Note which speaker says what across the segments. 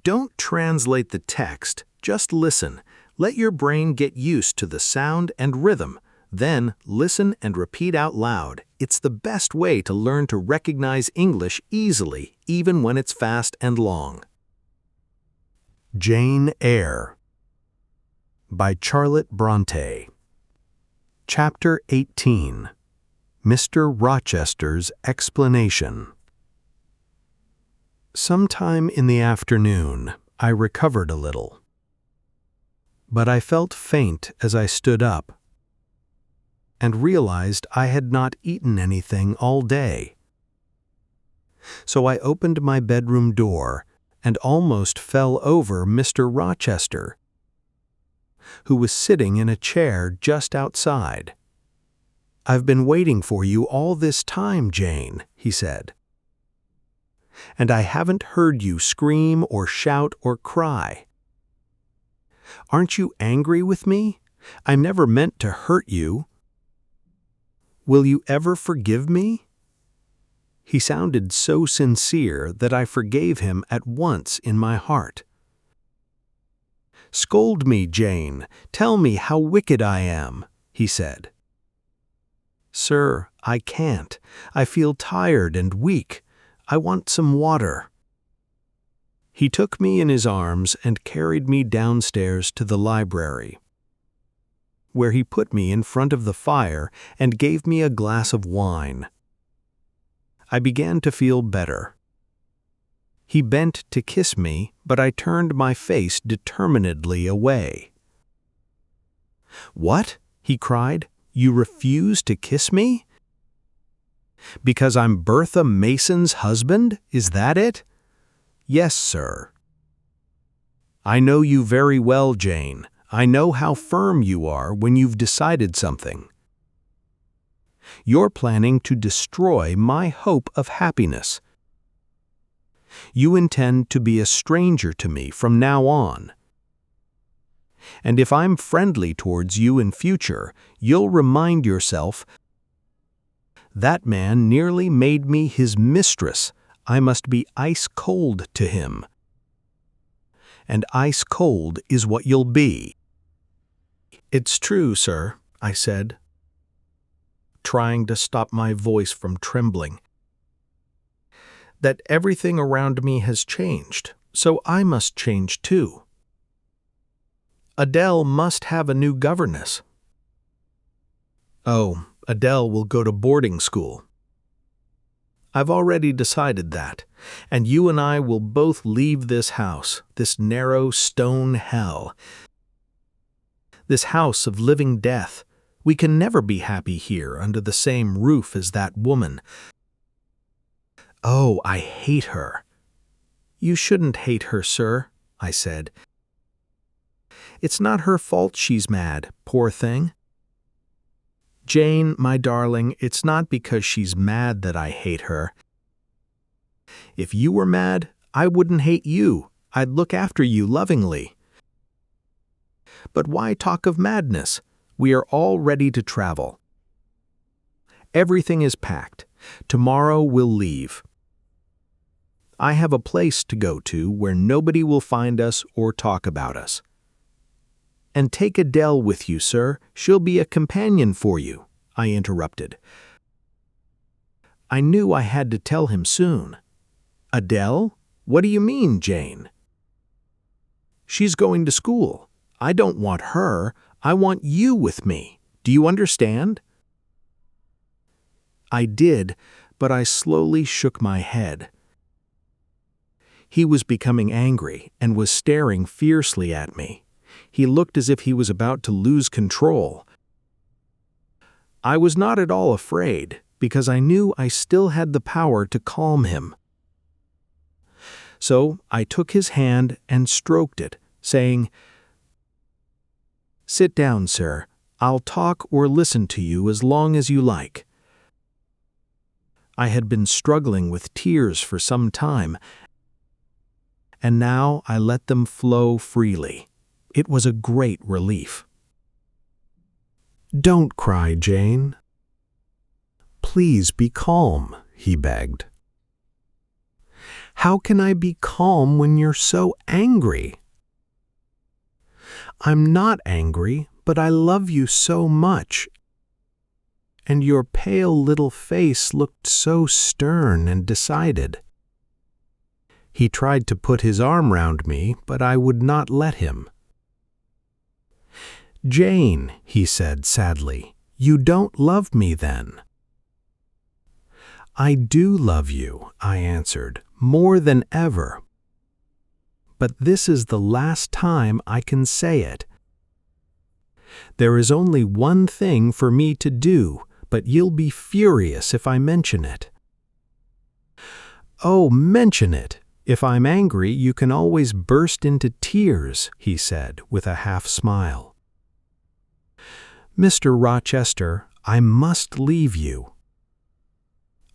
Speaker 1: Don't translate the text, just listen. Let your brain get used to the sound and rhythm. Then, listen and repeat out loud. It's the best way to learn to recognize English easily, even when it's fast and long. Jane Eyre by Charlotte Bronte. Chapter 18. Mr. Rochester's Explanation. Sometime in the afternoon, I recovered a little. But I felt faint as I stood up, and realized I had not eaten anything all day. So I opened my bedroom door and almost fell over Mr. Rochester, who was sitting in a chair just outside. "I've been waiting for you all this time, Jane," he said. "And I haven't heard you scream or shout or cry. Aren't you angry with me? I never meant to hurt you. Will you ever forgive me?" He sounded so sincere that I forgave him at once in my heart. "Scold me, Jane. Tell me how wicked I am," he said. "Sir, I can't. I feel tired and weak. I want some water." He took me in his arms and carried me downstairs to the library, where he put me in front of the fire and gave me a glass of wine. I began to feel better. He bent to kiss me, but I turned my face determinedly away. "What?" he cried. "You refuse to kiss me? Because I'm Bertha Mason's husband? Is that it?" "Yes, sir." "I know you very well, Jane. I know how firm you are when you've decided something. You're planning to destroy my hope of happiness. You intend to be a stranger to me from now on. And if I'm friendly towards you in future, you'll remind yourself, that man nearly made me his mistress. I must be ice cold to him. And ice cold is what you'll be." "It's true, sir," I said, trying to stop my voice from trembling, "that everything around me has changed, so I must change too. Adele must have a new governess." "Oh, Adele will go to boarding school. I've already decided that, and you and I will both leave this house, this narrow stone hell, this house of living death. We can never be happy here under the same roof as that woman. Oh, I hate her." "You shouldn't hate her, sir," I said. "It's not her fault she's mad, poor thing. Jane, my darling, it's not because she's mad that I hate her. If you were mad, I wouldn't hate you. I'd look after you lovingly. But why talk of madness? We are all ready to travel. Everything is packed. Tomorrow we'll leave. I have a place to go to where nobody will find us or talk about us. And take Adele with you, sir. She'll be a companion for you," I interrupted. I knew I had to tell him soon. "Adele? What do you mean, Jane?" "She's going to school. I don't want her. I want you with me. Do you understand?" I did, but I slowly shook my head. He was becoming angry and was staring fiercely at me. He looked as if he was about to lose control. I was not at all afraid, because I knew I still had the power to calm him. So I took his hand and stroked it, saying, "Sit down, sir. I'll talk or listen to you as long as you like." I had been struggling with tears for some time, and now I let them flow freely. It was a great relief. "Don't cry, Jane. Please be calm," he begged. How can I be calm when you're so angry? I'm not angry, but I love you so much. And your pale little face looked so stern and decided. He tried to put his arm round me, but I would not let him. Jane, he said sadly, you don't love me then. I do love you, I answered, more than ever. But this is the last time I can say it. There is only one thing for me to do, but you'll be furious if I mention it. Oh, mention it. If I'm angry, you can always burst into tears, he said with a half smile. Mr. Rochester, I must leave you.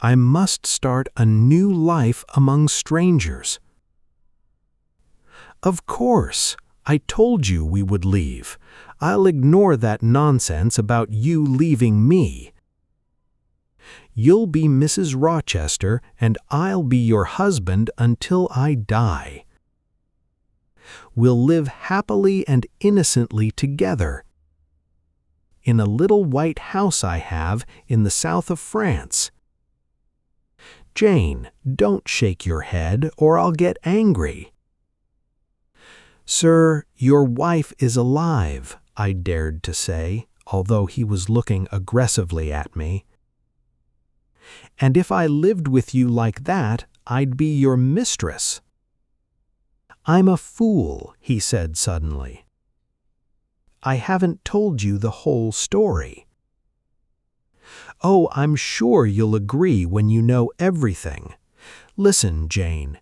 Speaker 1: I must start a new life among strangers. Of course, I told you we would leave. I'll ignore that nonsense about you leaving me. You'll be Mrs. Rochester, and I'll be your husband until I die. We'll live happily and innocently together in a little white house I have in the south of France. Jane, don't shake your head, or I'll get angry. Sir, your wife is alive, I dared to say, although he was looking aggressively at me. And if I lived with you like that, I'd be your mistress. I'm a fool, he said suddenly. I haven't told you the whole story. Oh, I'm sure you'll agree when you know everything. Listen, Jane.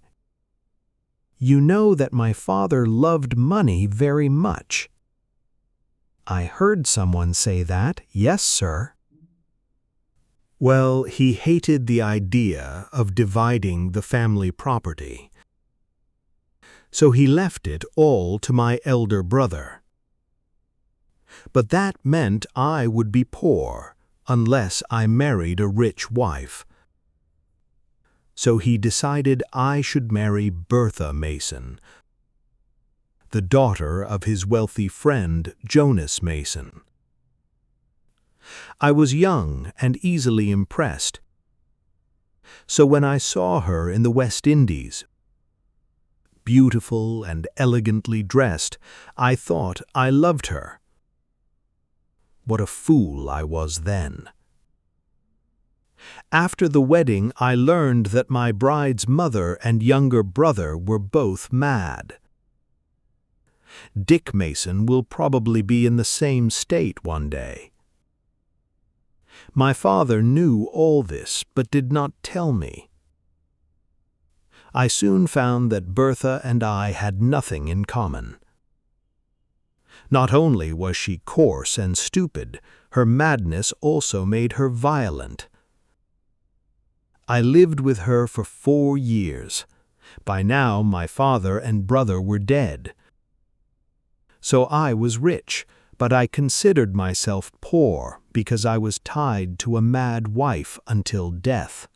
Speaker 1: You know that my father loved money very much. I heard someone say that, yes, sir. Well, he hated the idea of dividing the family property. So he left it all to my elder brother. But that meant I would be poor unless I married a rich wife. So he decided I should marry Bertha Mason, the daughter of his wealthy friend Jonas Mason. I was young and easily impressed. So when I saw her in the West Indies, beautiful and elegantly dressed, I thought I loved her. What a fool I was then. After the wedding, I learned that my bride's mother and younger brother were both mad. Dick Mason will probably be in the same state one day. My father knew all this, but did not tell me. I soon found that Bertha and I had nothing in common. Not only was she coarse and stupid, her madness also made her violent. I lived with her for 4 years. By now my father and brother were dead. So I was rich, but I considered myself poor because I was tied to a mad wife until death.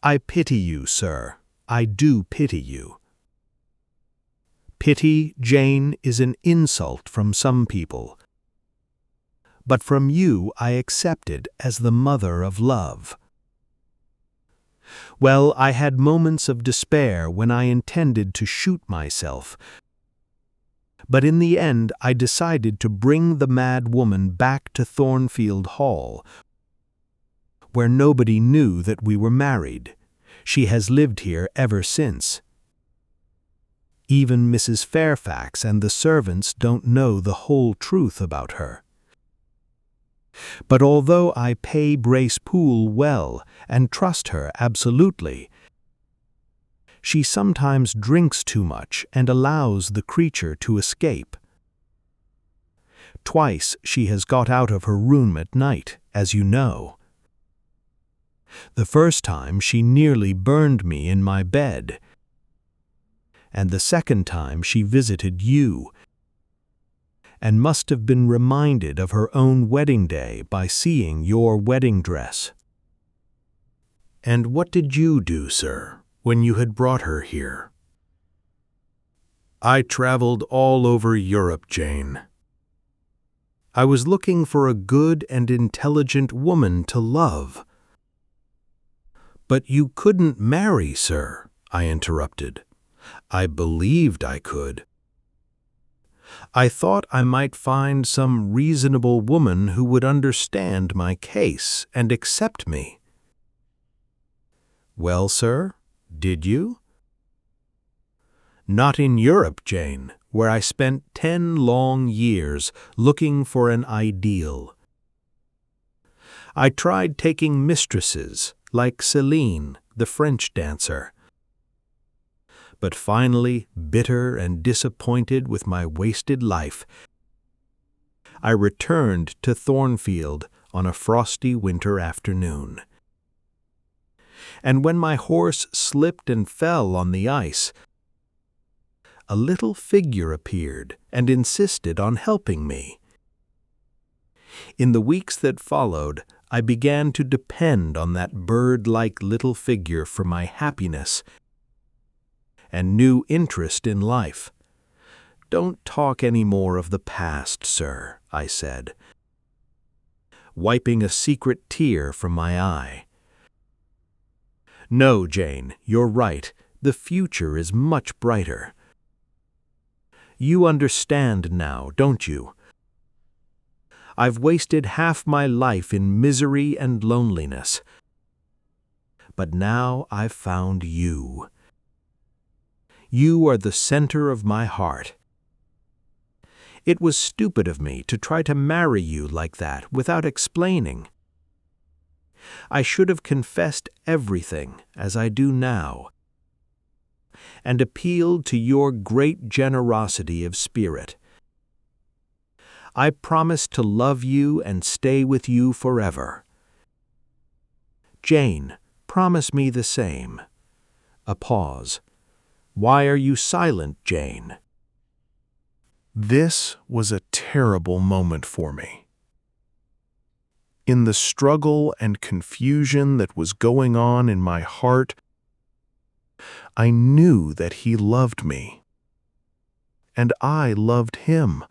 Speaker 1: I pity you, sir. I do pity you. Pity, Jane, is an insult from some people. But from you I accept it as the mother of love. Well, I had moments of despair when I intended to shoot myself. But in the end I decided to bring the mad woman back to Thornfield Hall, where nobody knew that we were married. She has lived here ever since. Even Mrs. Fairfax and the servants don't know the whole truth about her. But although I pay Brace Poole well and trust her absolutely, she sometimes drinks too much and allows the creature to escape. Twice she has got out of her room at night, as you know. The first time she nearly burned me in my bed, and the second time she visited you, and must have been reminded of her own wedding day by seeing your wedding dress. And what did you do, sir? when you had brought her here? I traveled all over Europe, Jane. I was looking for a good and intelligent woman to love. But you couldn't marry, sir, I interrupted. I believed I could. I thought I might find some reasonable woman who would understand my case and accept me. Well, sir, did you? Not in Europe, Jane, where I spent 10 long years looking for an ideal. I tried taking mistresses like Céline, the French dancer. But finally, bitter and disappointed with my wasted life, I returned to Thornfield on a frosty winter afternoon. And when my horse slipped and fell on the ice, a little figure appeared and insisted on helping me. In the weeks that followed, I began to depend on that bird-like little figure for my happiness and new interest in life. Don't talk any more of the past, sir, I said, wiping a secret tear from my eye. No, Jane, you're right. The future is much brighter. You understand now, don't you? I've wasted half my life in misery and loneliness. But now I've found you. You are the center of my heart. It was stupid of me to try to marry you like that without explaining. I should have confessed everything, as I do now, and appealed to your great generosity of spirit. I promise to love you and stay with you forever. Jane, promise me the same. A pause. Why are you silent, Jane? This was a terrible moment for me. In the struggle and confusion that was going on in my heart, I knew that he loved me, and I loved him.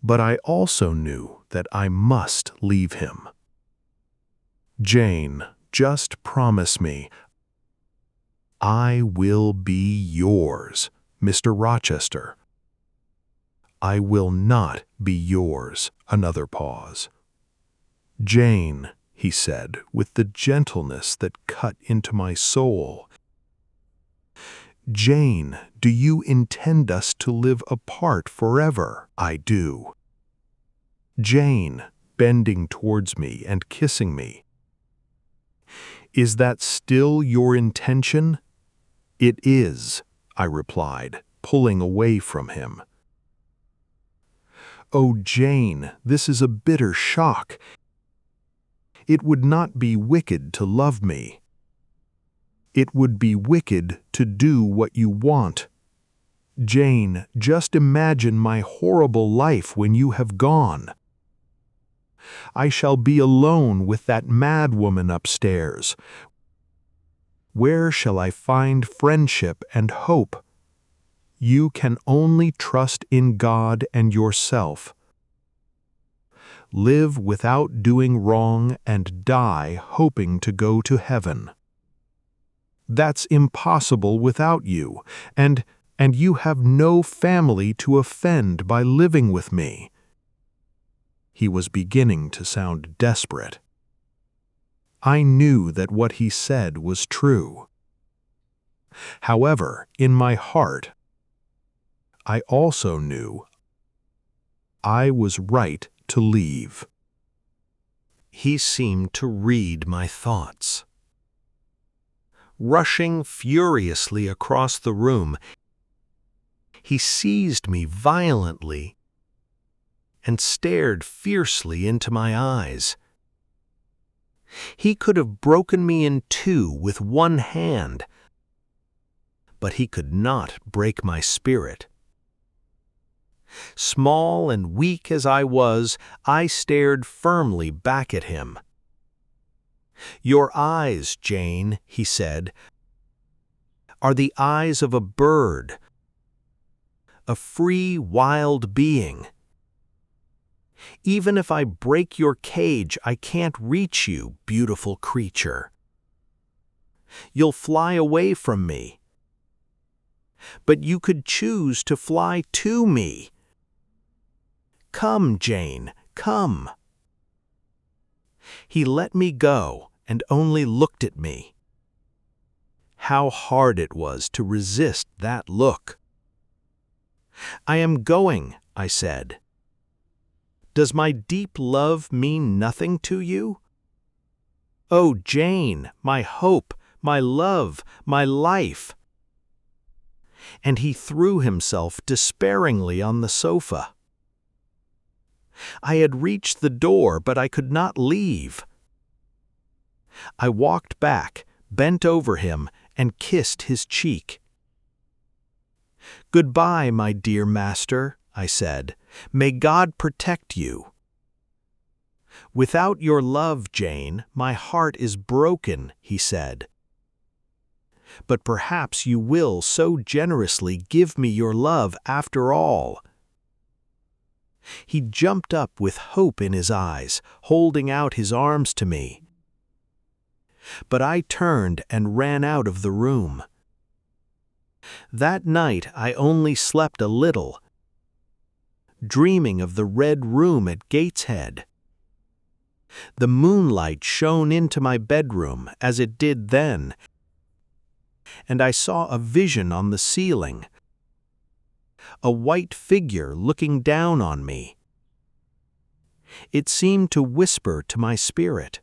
Speaker 1: But I also knew that I must leave him. Jane, just promise me. I will be yours, Mr. Rochester. I will not be yours. Another pause. Jane, he said, with the gentleness that cut into my soul. Jane, do you intend us to live apart forever? I do. Jane, bending towards me and kissing me. Is that still your intention? It is, I replied, pulling away from him. Oh, Jane, this is a bitter shock. It would not be wicked to love me. It would be wicked to do what you want. Jane, just imagine my horrible life when you have gone. I shall be alone with that mad woman upstairs. Where shall I find friendship and hope? You can only trust in God and yourself. Live without doing wrong and die hoping to go to heaven. That's impossible without you, and you have no family to offend by living with me. He was beginning to sound desperate. I knew that what he said was true. However, in my heart, I also knew I was right to leave. He seemed to read my thoughts. Rushing furiously across the room, he seized me violently and stared fiercely into my eyes. He could have broken me in two with one hand, but he could not break my spirit. Small and weak as I was, I stared firmly back at him. Your eyes, Jane, he said, are the eyes of a bird, a free, wild being. Even if I break your cage, I can't reach you, beautiful creature. You'll fly away from me. But you could choose to fly to me. Come, Jane, come. He let me go and only looked at me. How hard it was to resist that look. I am going, I said. Does my deep love mean nothing to you? Oh, Jane, my hope, my love, my life. And he threw himself despairingly on the sofa. I had reached the door, but I could not leave. I walked back, bent over him, and kissed his cheek. "Goodbye, my dear master," I said. "May God protect you." "Without your love, Jane, my heart is broken," he said. "But perhaps you will so generously give me your love after all." He jumped up with hope in his eyes, holding out his arms to me. But I turned and ran out of the room. That night I only slept a little, dreaming of the red room at Gateshead. The moonlight shone into my bedroom as it did then, and I saw a vision on the ceiling, a white figure looking down on me. It seemed to whisper to my spirit,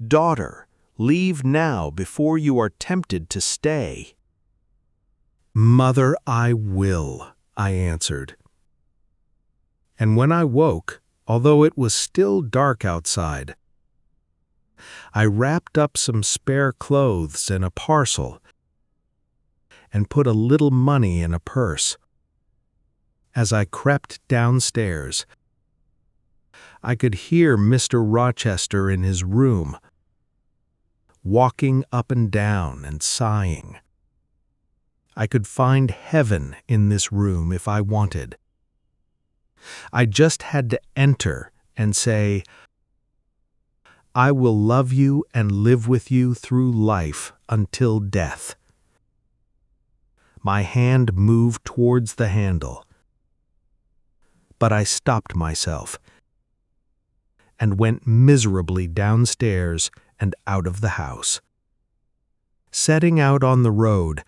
Speaker 1: "Daughter, leave now before you are tempted to stay." "Mother, I will," I answered. And when I woke, although it was still dark outside, I wrapped up some spare clothes in a parcel and put a little money in a purse. As I crept downstairs, I could hear Mr. Rochester in his room, walking up and down and sighing. I could find heaven in this room if I wanted. I just had to enter and say, "I will love you and live with you through life until death." My hand moved towards the handle, but I stopped myself and went miserably downstairs and out of the house. Setting out on the road,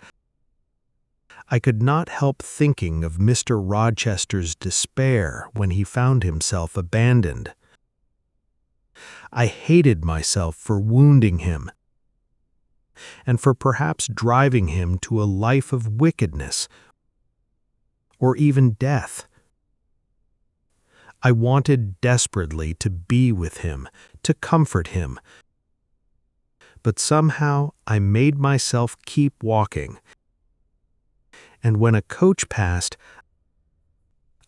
Speaker 1: I could not help thinking of Mr. Rochester's despair when he found himself abandoned. I hated myself for wounding him, and for perhaps driving him to a life of wickedness, or even death. I wanted desperately to be with him, to comfort him, but somehow I made myself keep walking. And when a coach passed,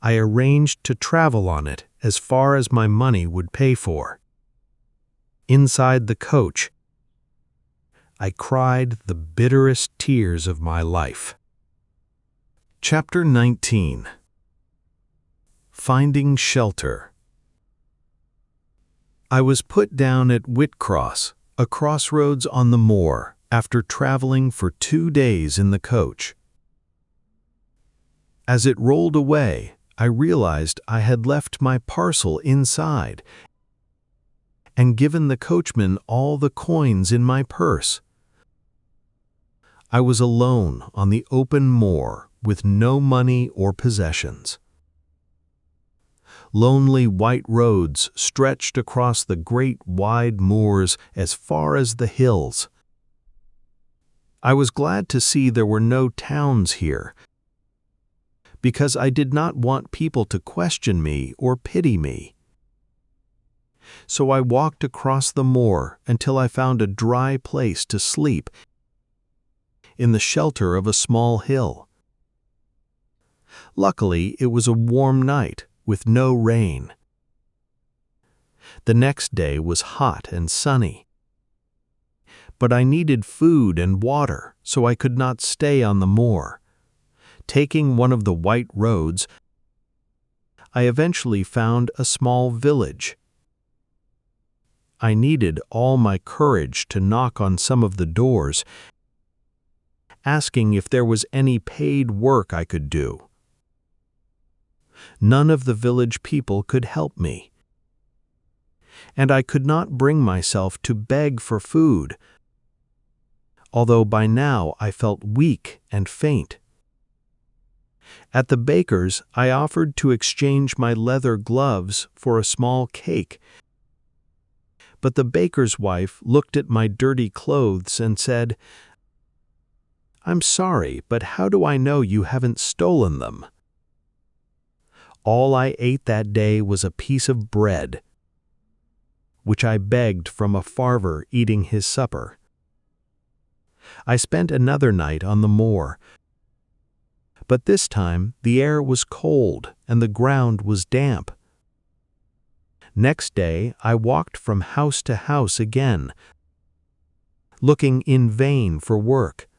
Speaker 1: I arranged to travel on it as far as my money would pay for. Inside the coach, I cried the bitterest tears of my life. Chapter 19. Finding Shelter. I was put down at Whitcross, a crossroads on the moor, after traveling for 2 days in the coach. As it rolled away, I realized I had left my parcel inside and given the coachman all the coins in my purse. I was alone on the open moor with no money or possessions. Lonely white roads stretched across the great wide moors as far as the hills. I was glad to see there were no towns here, because I did not want people to question me or pity me. So I walked across the moor until I found a dry place to sleep in the shelter of a small hill. Luckily, it was a warm night with no rain. The next day was hot and sunny, but I needed food and water, so I could not stay on the moor. Taking one of the white roads, I eventually found a small village. I needed all my courage to knock on some of the doors, asking if there was any paid work I could do. None of the village people could help me, and I could not bring myself to beg for food, although by now I felt weak and faint. At the baker's, I offered to exchange my leather gloves for a small cake, but the baker's wife looked at my dirty clothes and said, "I'm sorry, but how do I know you haven't stolen them?" All I ate that day was a piece of bread, which I begged from a farmer eating his supper. I spent another night on the moor, but this time the air was cold and the ground was damp. Next day I walked from house to house again, looking in vain for work.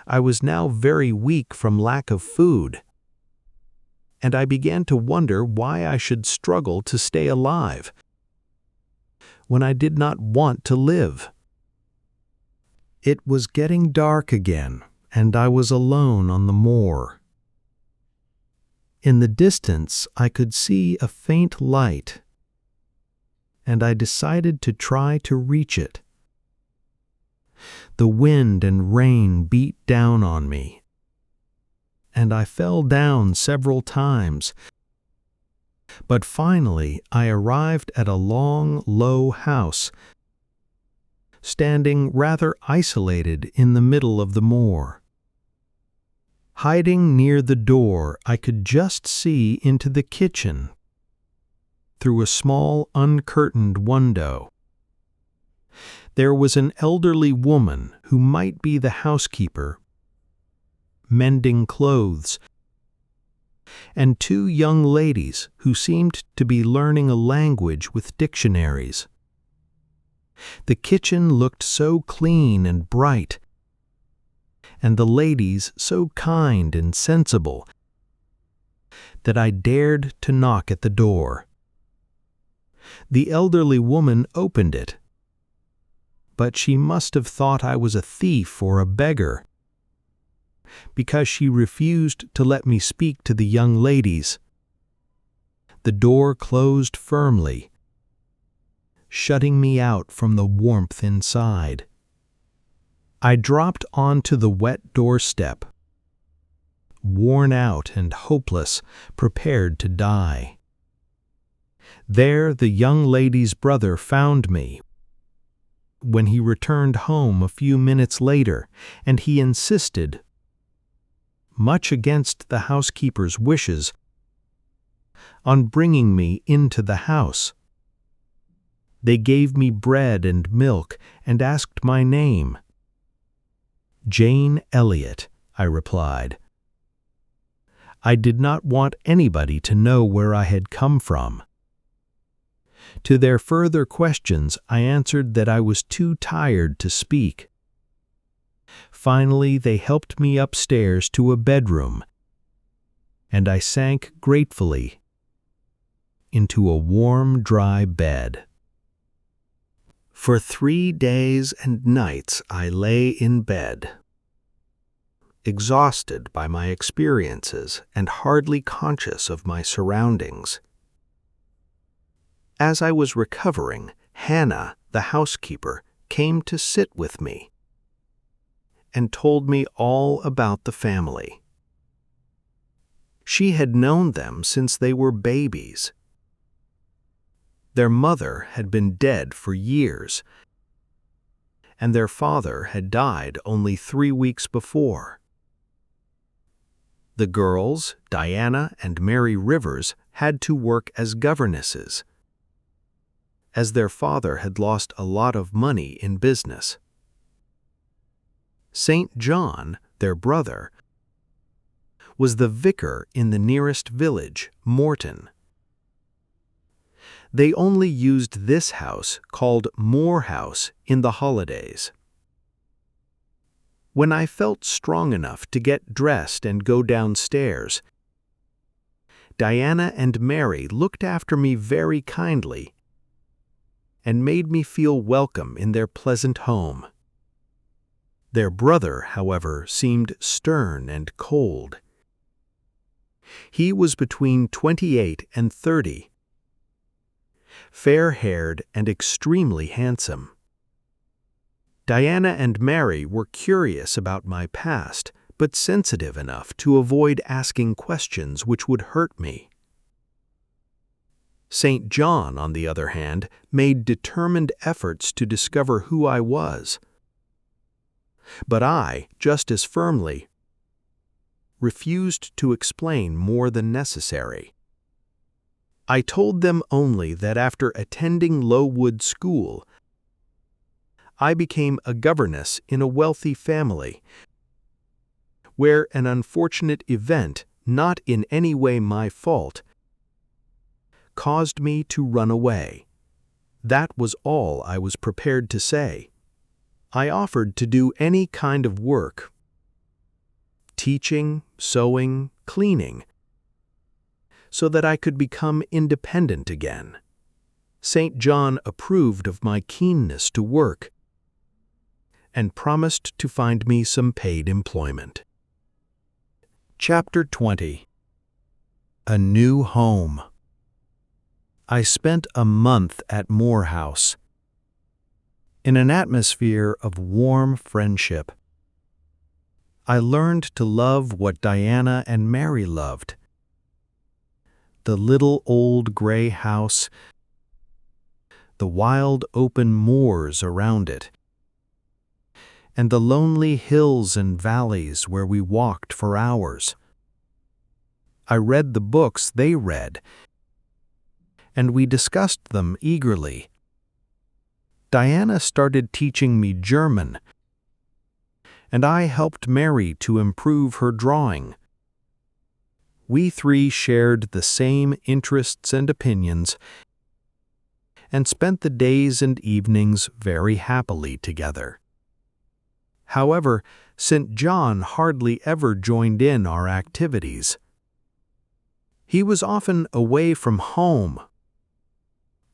Speaker 1: I was now very weak from lack of food, and I began to wonder why I should struggle to stay alive when I did not want to live. It was getting dark again, and I was alone on the moor. In the distance, I could see a faint light, and I decided to try to reach it. The wind and rain beat down on me, and I fell down several times. But finally, I arrived at a long, low house, standing rather isolated in the middle of the moor. Hiding near the door, I could just see into the kitchen through a small, uncurtained window. There was an elderly woman who might be the housekeeper, mending clothes, and two young ladies who seemed to be learning a language with dictionaries. The kitchen looked so clean and bright, and the ladies so kind and sensible, that I dared to knock at the door. The elderly woman opened it, but she must have thought I was a thief or a beggar, because she refused to let me speak to the young ladies. The door closed firmly, shutting me out from the warmth inside. I dropped onto the wet doorstep, worn out and hopeless, prepared to die. There the young lady's brother found me when he returned home a few minutes later, and he insisted, much against the housekeeper's wishes, on bringing me into the house. They gave me bread and milk and asked my name. "Jane Elliot," I replied. I did not want anybody to know where I had come from. To their further questions, I answered that I was too tired to speak. Finally, they helped me upstairs to a bedroom, and I sank gratefully into a warm, dry bed. For 3 days and nights I lay in bed, exhausted by my experiences and hardly conscious of my surroundings. As I was recovering, Hannah, the housekeeper, came to sit with me and told me all about the family. She had known them since they were babies. Their mother had been dead for years, and their father had died only 3 weeks before. The girls, Diana and Mary Rivers, had to work as governesses, as their father had lost a lot of money in business. St. John, their brother, was the vicar in the nearest village, Morton. They only used this house, called Moore House, in the holidays. When I felt strong enough to get dressed and go downstairs, Diana and Mary looked after me very kindly and made me feel welcome in their pleasant home. Their brother, however, seemed stern and cold. He was between 28 and 30, fair-haired and extremely handsome. Diana and Mary were curious about my past, but sensitive enough to avoid asking questions which would hurt me. St. John, on the other hand, made determined efforts to discover who I was. But I, just as firmly, refused to explain more than necessary. I told them only that after attending Lowood School, I became a governess in a wealthy family, where an unfortunate event, not in any way my fault, caused me to run away. That was all I was prepared to say. I offered to do any kind of work, teaching, sewing, cleaning, so that I could become independent again. St. John approved of my keenness to work and promised to find me some paid employment. Chapter 20. A New Home. I spent a month at Moore House, in an atmosphere of warm friendship. I learned to love what Diana and Mary loved: the little old gray house, the wild open moors around it, and the lonely hills and valleys where we walked for hours. I read the books they read, and we discussed them eagerly. Diana started teaching me German, and I helped Mary to improve her drawing. We three shared the same interests and opinions, and spent the days and evenings very happily together. However, St. John hardly ever joined in our activities. He was often away from home,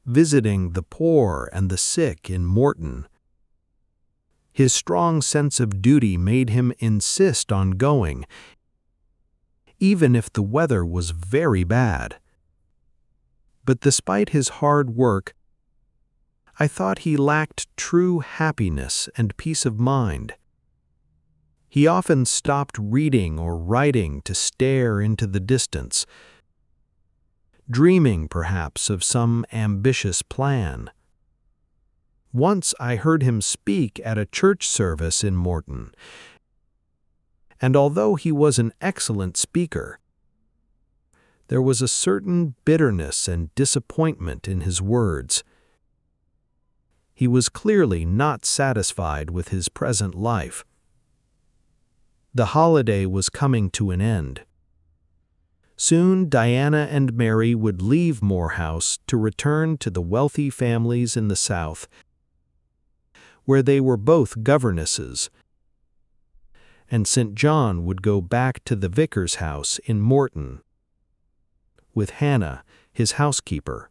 Speaker 1: visiting the poor and the sick in Morton. His strong sense of duty made him insist on going, even if the weather was very bad. But despite his hard work, I thought he lacked true happiness and peace of mind. He often stopped reading or writing to stare into the distance, dreaming perhaps of some ambitious plan. Once I heard him speak at a church service in Morton, and although he was an excellent speaker, there was a certain bitterness and disappointment in his words. He was clearly not satisfied with his present life. The holiday was coming to an end. Soon Diana and Mary would leave Moore House to return to the wealthy families in the South, where they were both governesses, and St. John would go back to the vicar's house in Morton, with Hannah, his housekeeper.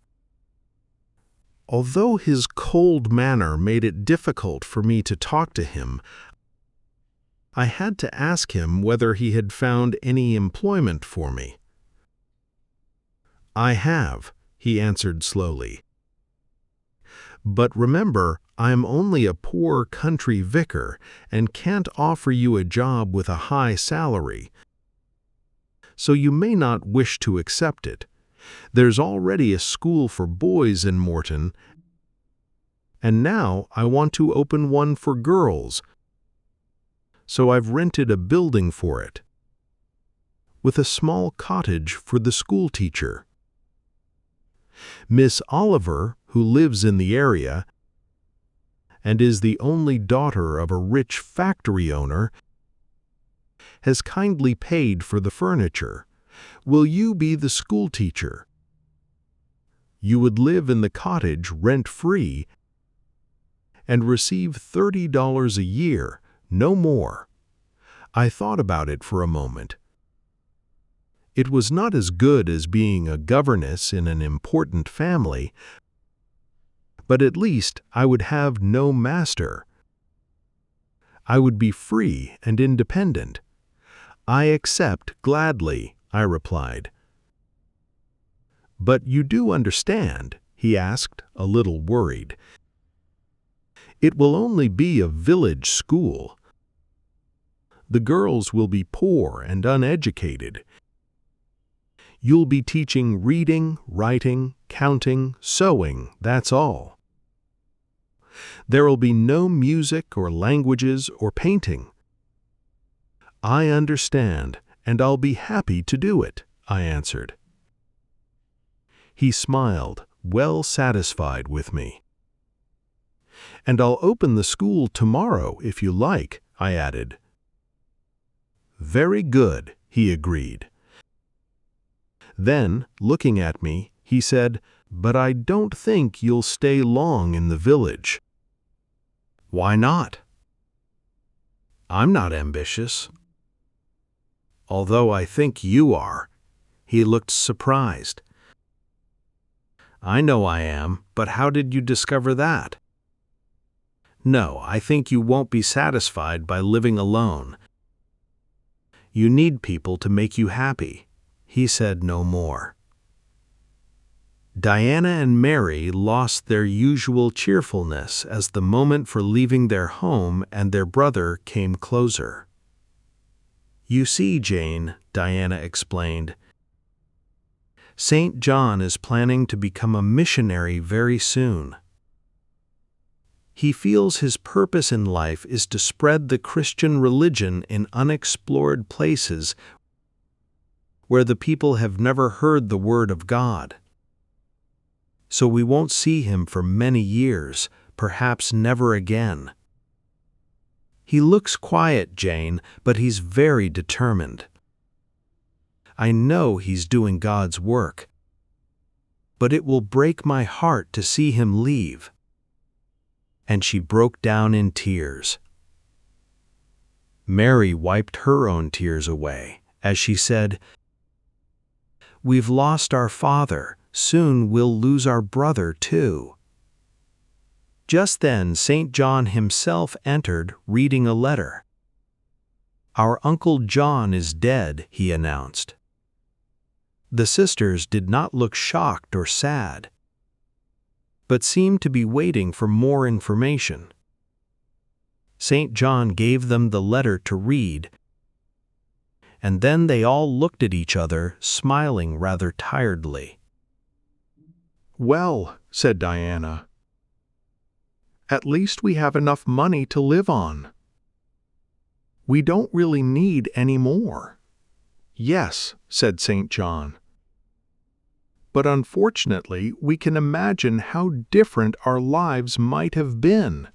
Speaker 1: Although his cold manner made it difficult for me to talk to him, I had to ask him whether he had found any employment for me. "I have," he answered slowly. "But remember, I'm only a poor country vicar and can't offer you a job with a high salary, so you may not wish to accept it. There's already a school for boys in Morton, and now I want to open one for girls, so I've rented a building for it, with a small cottage for the school teacher. Miss Oliver, who lives in the area and is the only daughter of a rich factory owner, has kindly paid for the furniture. Will you be the school teacher?" You would live in the cottage rent-free and receive $30 a year, no more. I thought about it for a moment. It was not as good as being a governess in an important family, but at least I would have no master. I would be free and independent. I accept gladly, I replied. But you do understand, he asked, a little worried. It will only be a village school. The girls will be poor and uneducated. You'll be teaching reading, writing, counting, sewing, that's all. There'll be no music or languages or painting. I understand, and I'll be happy to do it, I answered. He smiled, well satisfied with me. And I'll open the school tomorrow if you like, I added. Very good, he agreed. Then, looking at me, he said, but I don't think you'll stay long in the village. Why not? I'm not ambitious. Although I think you are. He looked surprised. I know I am, but how did you discover that? No, I think you won't be satisfied by living alone. You need people to make you happy. He said no more. Diana and Mary lost their usual cheerfulness as the moment for leaving their home and their brother came closer. You see, Jane, Diana explained, St. John is planning to become a missionary very soon. He feels his purpose in life is to spread the Christian religion in unexplored places where the people have never heard the word of God. So we won't see him for many years, perhaps never again. He looks quiet, Jane, but he's very determined. I know he's doing God's work, but it will break my heart to see him leave. And she broke down in tears. Mary wiped her own tears away as she said, We've lost our father. Soon we'll lose our brother, too. Just then, St. John himself entered, reading a letter. Our Uncle John is dead, he announced. The sisters did not look shocked or sad, but seemed to be waiting for more information. St. John gave them the letter to read, and then they all looked at each other, smiling rather tiredly. Well, said Diana, at least we have enough money to live on. We don't really need any more. Yes, said St. John. But unfortunately, we can imagine how different our lives might have been.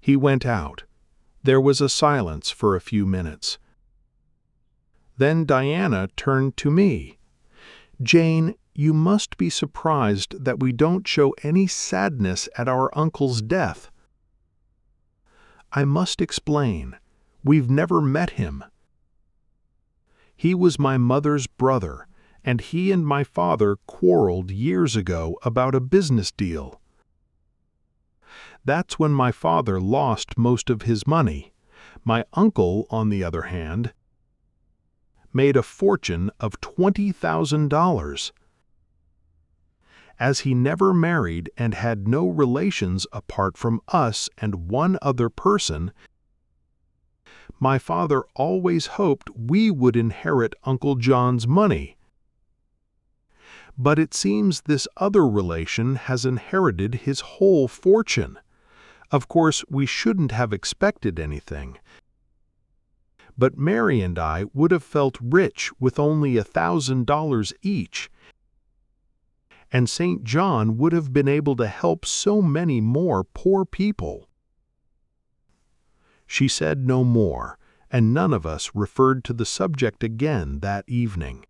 Speaker 1: He went out. There was a silence for a few minutes. Then Diana turned to me. Jane, you must be surprised that we don't show any sadness at our uncle's death. I must explain. We've never met him. He was my mother's brother, and he and my father quarreled years ago about a business deal. That's when my father lost most of his money. My uncle, on the other hand, made a fortune of $20,000. As he never married and had no relations apart from us and one other person, my father always hoped we would inherit Uncle John's money. But it seems this other relation has inherited his whole fortune. Of course, we shouldn't have expected anything. But Mary and I would have felt rich with only $1,000 each, and St. John would have been able to help so many more poor people. She said no more, and none of us referred to the subject again that evening.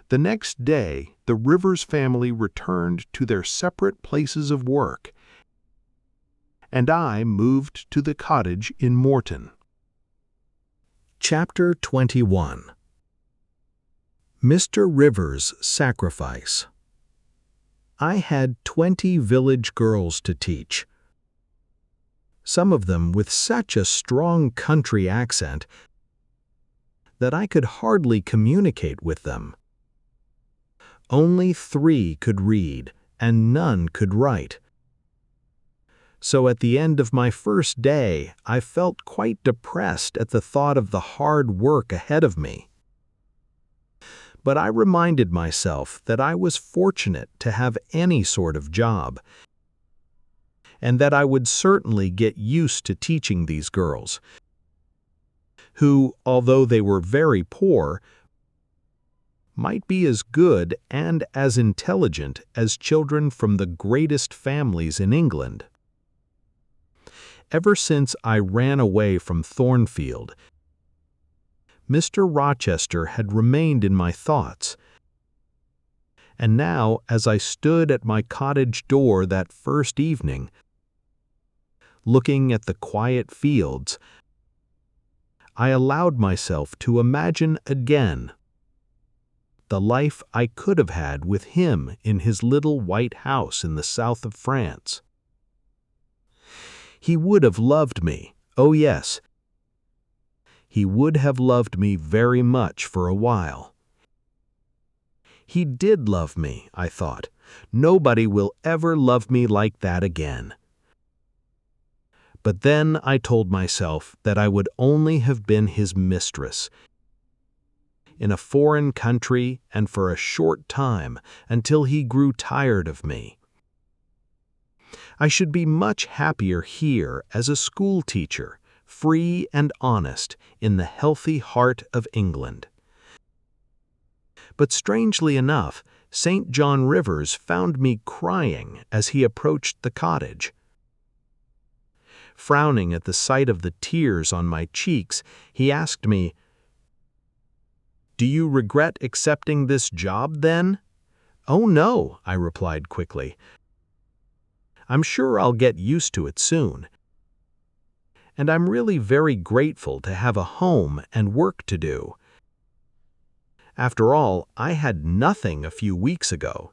Speaker 1: The next day, the Rivers family returned to their separate places of work, and I moved to the cottage in Morton. Chapter 21. Mr. Rivers' Sacrifice. I had 20 village girls to teach, some of them with such a strong country accent that I could hardly communicate with them. Only 3 could read, and none could write. So at the end of my first day, I felt quite depressed at the thought of the hard work ahead of me. But I reminded myself that I was fortunate to have any sort of job, and that I would certainly get used to teaching these girls, who, although they were very poor, might be as good and as intelligent as children from the greatest families in England. Ever since I ran away from Thornfield, Mr. Rochester had remained in my thoughts, and now, as I stood at my cottage door that first evening, looking at the quiet fields, I allowed myself to imagine again the life I could have had with him in his little white house in the south of France. He would have loved me, oh yes, he would have loved me very much for a while. He did love me, I thought. Nobody will ever love me like that again. But then I told myself that I would only have been his mistress, in a foreign country and for a short time, until he grew tired of me. I should be much happier here as a school teacher, free and honest, in the healthy heart of England. But strangely enough, St. John Rivers found me crying as he approached the cottage. Frowning at the sight of the tears on my cheeks, he asked me, "Do you regret accepting this job, then?" "Oh, no," I replied quickly. "I'm sure I'll get used to it soon. And I'm really very grateful to have a home and work to do. After all, I had nothing a few weeks ago."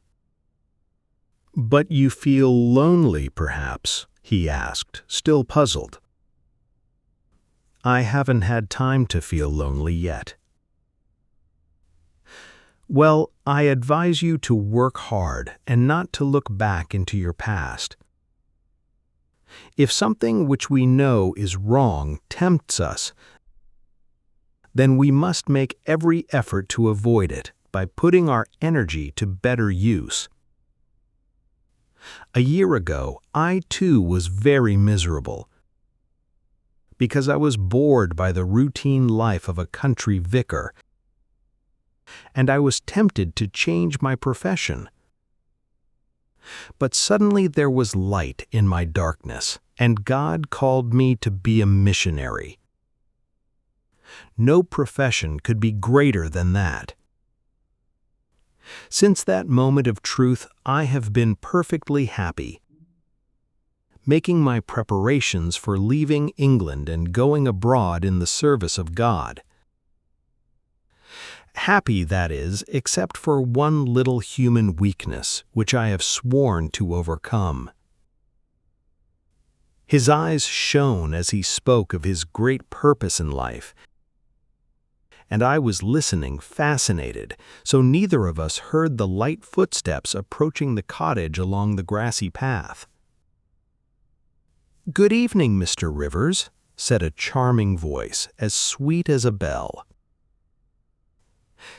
Speaker 1: "But you feel lonely, perhaps?" he asked, still puzzled. "I haven't had time to feel lonely yet." "Well, I advise you to work hard and not to look back into your past. If something which we know is wrong tempts us, then we must make every effort to avoid it by putting our energy to better use. A year ago, I too was very miserable, because I was bored by the routine life of a country vicar, and I was tempted to change my profession. But suddenly there was light in my darkness, and God called me to be a missionary. No profession could be greater than that. Since that moment of truth, I have been perfectly happy, making my preparations for leaving England and going abroad in the service of God. Happy, that is, except for one little human weakness, which I have sworn to overcome." His eyes shone as he spoke of his great purpose in life, and I was listening fascinated, so neither of us heard the light footsteps approaching the cottage along the grassy path. "Good evening, Mr. Rivers," said a charming voice, as sweet as a bell.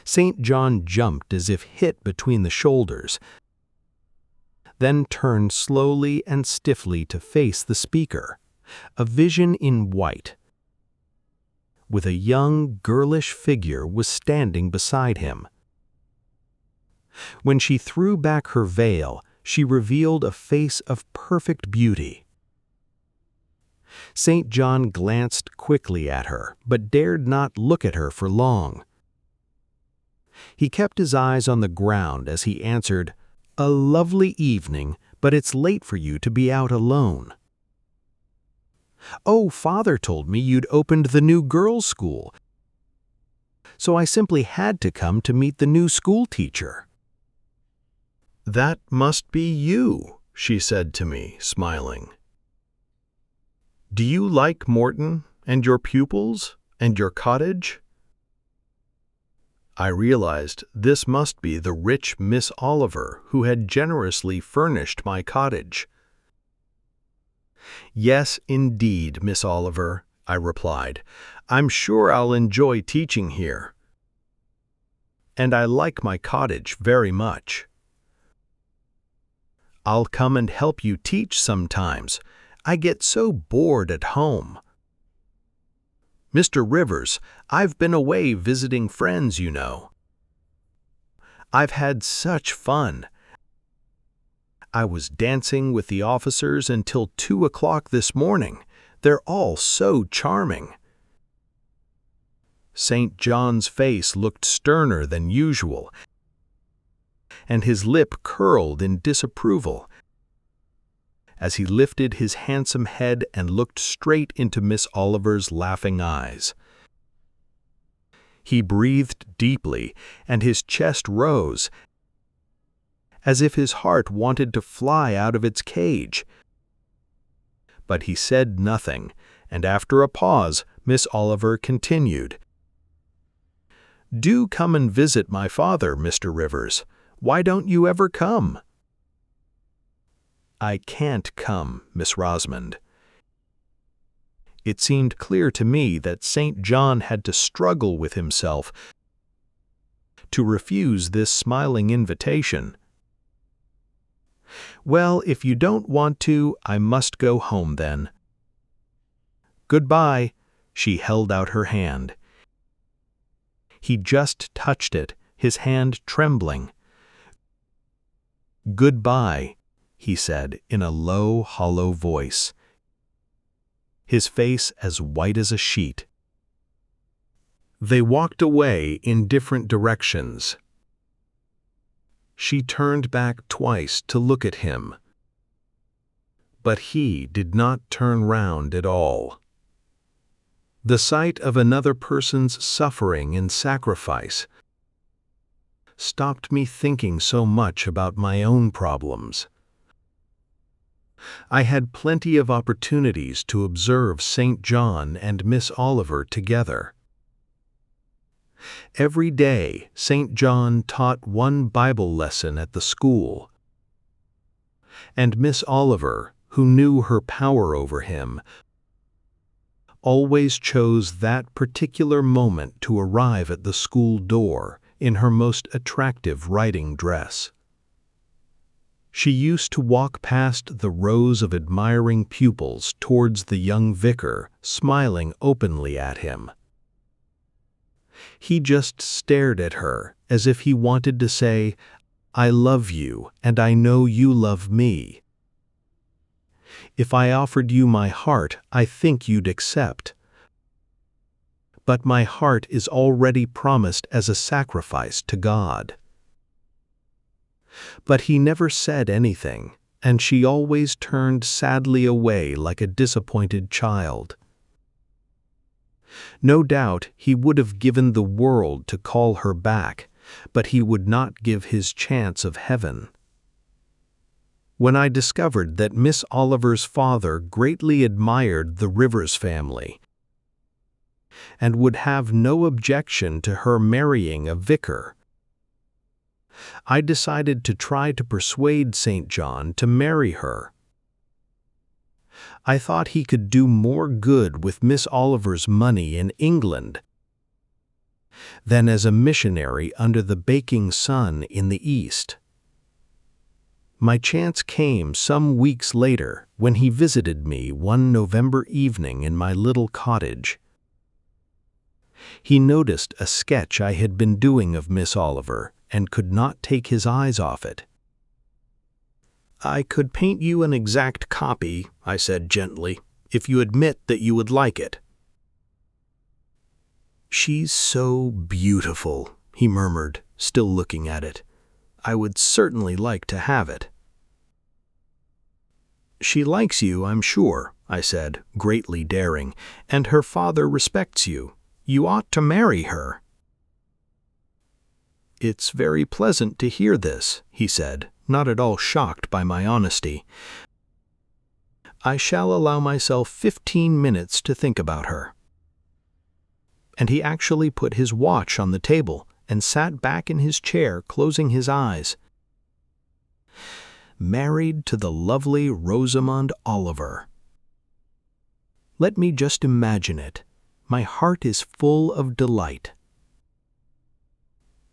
Speaker 1: St. John jumped as if hit between the shoulders, then turned slowly and stiffly to face the speaker, a vision in white, with a young, girlish figure was standing beside him. When she threw back her veil, she revealed a face of perfect beauty. St. John glanced quickly at her, but dared not look at her for long. He kept his eyes on the ground as he answered, "A lovely evening, but it's late for you to be out alone." "Oh, Father told me you'd opened the new girls' school, so I simply had to come to meet the new school teacher." "That must be you," she said to me, smiling. "Do you like Morton and your pupils and your cottage?" I realized this must be the rich Miss Oliver who had generously furnished my cottage. "Yes, indeed, Miss Oliver," I replied. "I'm sure I'll enjoy teaching here. And I like my cottage very much. I'll come and help you teach sometimes. I get so bored at home." "Mr. Rivers, I've been away visiting friends, you know. I've had such fun. I was dancing with the officers until 2 o'clock this morning. They're all so charming." St. John's face looked sterner than usual, and his lip curled in disapproval as he lifted his handsome head and looked straight into Miss Oliver's laughing eyes. He breathed deeply, and his chest rose, as if his heart wanted to fly out of its cage. But he said nothing, and after a pause, Miss Oliver continued, "Do come and visit my father, Mr. Rivers. Why don't you ever come?" "I can't come, Miss Rosamond." It seemed clear to me that St. John had to struggle with himself to refuse this smiling invitation. "Well, if you don't want to, I must go home then. Goodbye." She held out her hand. He just touched it, his hand trembling. "Goodbye," he said in a low, hollow voice, his face as white as a sheet. They walked away in different directions. She turned back twice to look at him, but he did not turn round at all. The sight of another person's suffering and sacrifice stopped me thinking so much about my own problems. I had plenty of opportunities to observe St. John and Miss Oliver together. Every day, St. John taught one Bible lesson at the school, and Miss Oliver, who knew her power over him, always chose that particular moment to arrive at the school door in her most attractive riding dress. She used to walk past the rows of admiring pupils towards the young vicar, smiling openly at him. He just stared at her as if he wanted to say, "I love you, and I know you love me. If I offered you my heart, I think you'd accept. But my heart is already promised as a sacrifice to God." But he never said anything, and she always turned sadly away like a disappointed child. No doubt he would have given the world to call her back, but he would not give his chance of heaven. When I discovered that Miss Oliver's father greatly admired the Rivers family and would have no objection to her marrying a vicar, I decided to try to persuade St. John to marry her. I thought he could do more good with Miss Oliver's money in England than as a missionary under the baking sun in the East. My chance came some weeks later when he visited me one November evening in my little cottage. He noticed a sketch I had been doing of Miss Oliver and could not take his eyes off it. "I could paint you an exact copy," I said gently, "if you admit that you would like it." "She's so beautiful," he murmured, still looking at it. "I would certainly like to have it." "She likes you, I'm sure," I said, greatly daring, "and her father respects you. You ought to marry her." "It's very pleasant to hear this," he said, not at all shocked by my honesty. "I shall allow myself 15 minutes to think about her." And he actually put his watch on the table and sat back in his chair, closing his eyes. Married to the lovely Rosamond Oliver. Let me just imagine it. My heart is full of delight.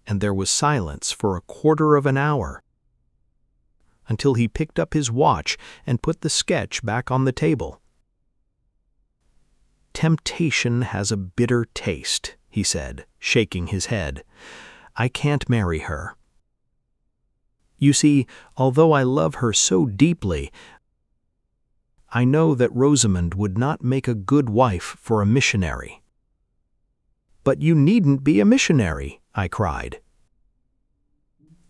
Speaker 1: And there was silence for a quarter of an hour, until he picked up his watch and put the sketch back on the table. "Temptation has a bitter taste," he said, shaking his head. "I can't marry her. You see, although I love her so deeply, I know that Rosamond would not make a good wife for a missionary." "But you needn't be a missionary," I cried.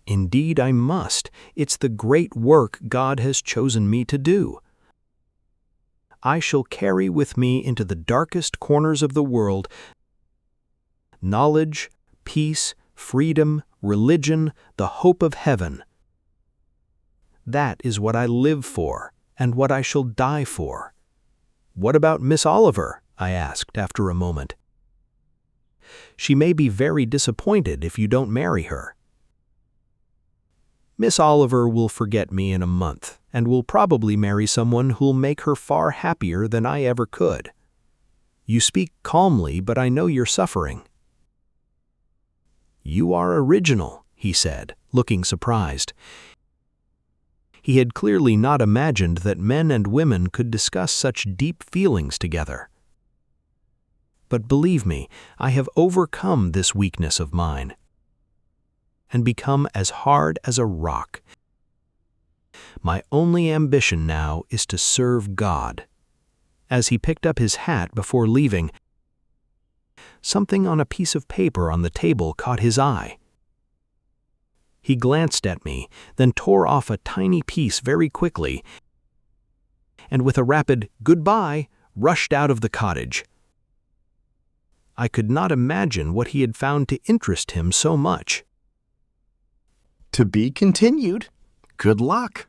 Speaker 1: "Indeed I must. It's the great work God has chosen me to do. I shall carry with me into the darkest corners of the world knowledge, peace, freedom, religion, the hope of heaven. That is what I live for, and what I shall die for." "What about Miss Oliver?" I asked after a moment. "She may be very disappointed if you don't marry her." "Miss Oliver will forget me in a month, and will probably marry someone who'll make her far happier than I ever could." "You speak calmly, but I know you're suffering." "You are original," he said, looking surprised. He had clearly not imagined that men and women could discuss such deep feelings together. "But believe me, I have overcome this weakness of mine and become as hard as a rock. My only ambition now is to serve God." As he picked up his hat before leaving, something on a piece of paper on the table caught his eye. He glanced at me, then tore off a tiny piece very quickly, and with a rapid "goodbye," rushed out of the cottage. I could not imagine what he had found to interest him so much.
Speaker 2: To be continued. Good luck.